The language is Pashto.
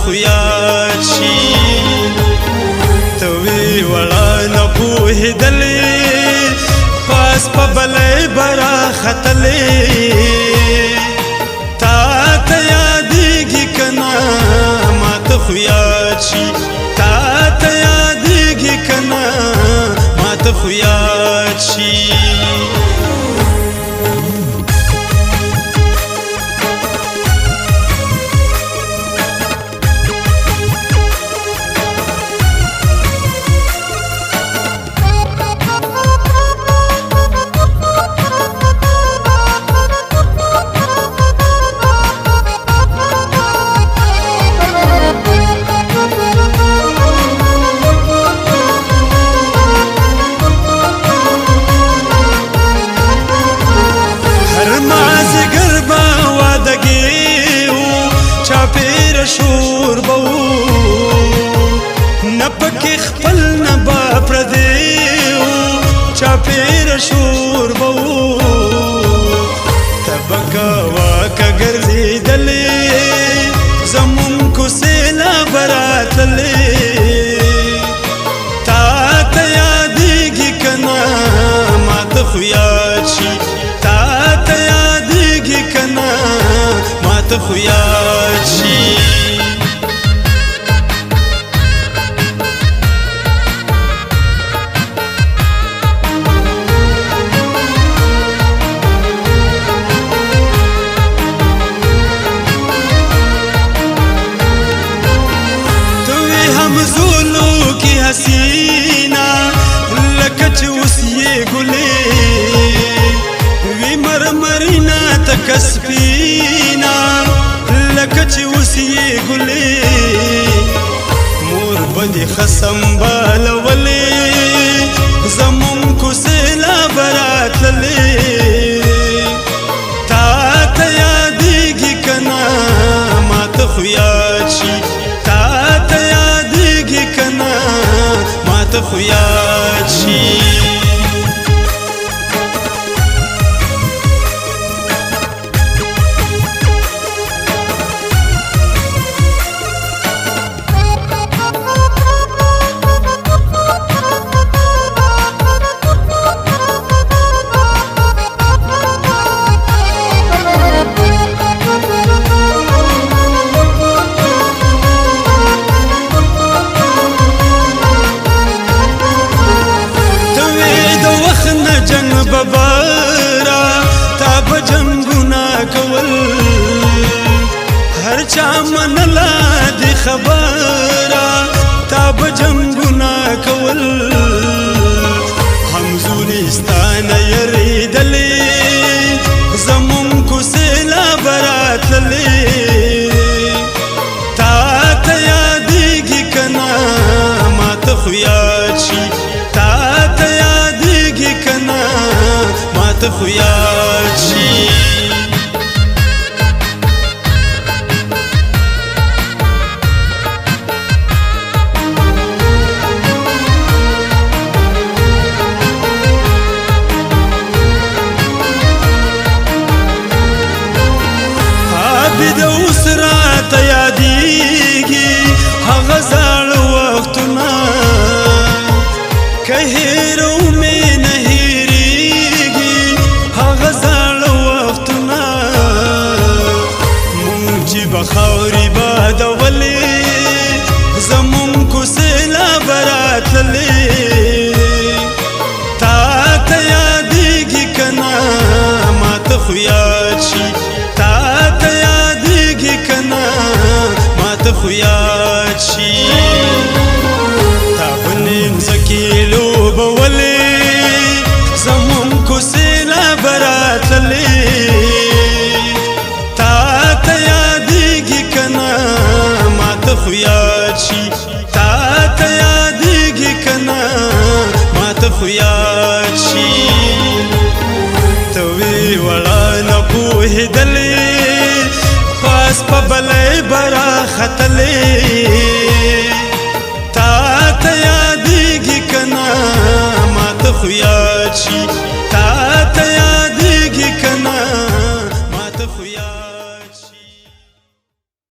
خو یاد شي ته وی وړه نه پوهېدلې پاس په بلۍ به راختلې تا ته یادېږي که نه ما ته خو یاد شي تا ته یادېږي که نه ما ته خو یاد شي شور بو نپکی خپل نبا پردیو چاپیر شور بو تبکا واکا گرزی دلی زمون کو سیلا برات لی تا تا یادیگی کنا ما تا خو یاد شی تا تا یادیگی کنا ما تا خو یاد شی حسینا لکه چې اوس یې ګلې وي مرمرینا تک سپینا لکه چې اوس یې ګلې مور به دې ښه سمبالولې زمون کوڅې لا به راتللې تا ته یادېږي که نه ما ته خو یاد شي تا ته یادېږي که نه ما ته خو یاد شي ببارا تا بجنگونا کول هر چا منلا دی خبارا تا بجنگونا کول همزولستان یریدلی زمون کو سیلا براتلی تا تا یادېږي که نه ما ته خو یاد شي تا ته یادېږي که نه ما ته خو یاد شي عابد اوس راته یادېږي هغه زاړه وختونه که هېرو مې نه هېرېږي هغه زاړه وختونه مونږ چې به خاورې بادولې زمونږ کوڅې لا به راتللې تا ته یادېږي که نه ما ته خو یاد شي تا ته یادېږي که نه ما ته خو یاد شي تا به نمځکې لوبولې زمون کوڅې لا به راتللې تا ته یادېږي که نه ما ته خو یاد شي تا ته یادېږي که نه ما ته خو یاد شي ته وی وړه نه پوهېدلې پاس په بلۍ به راختلې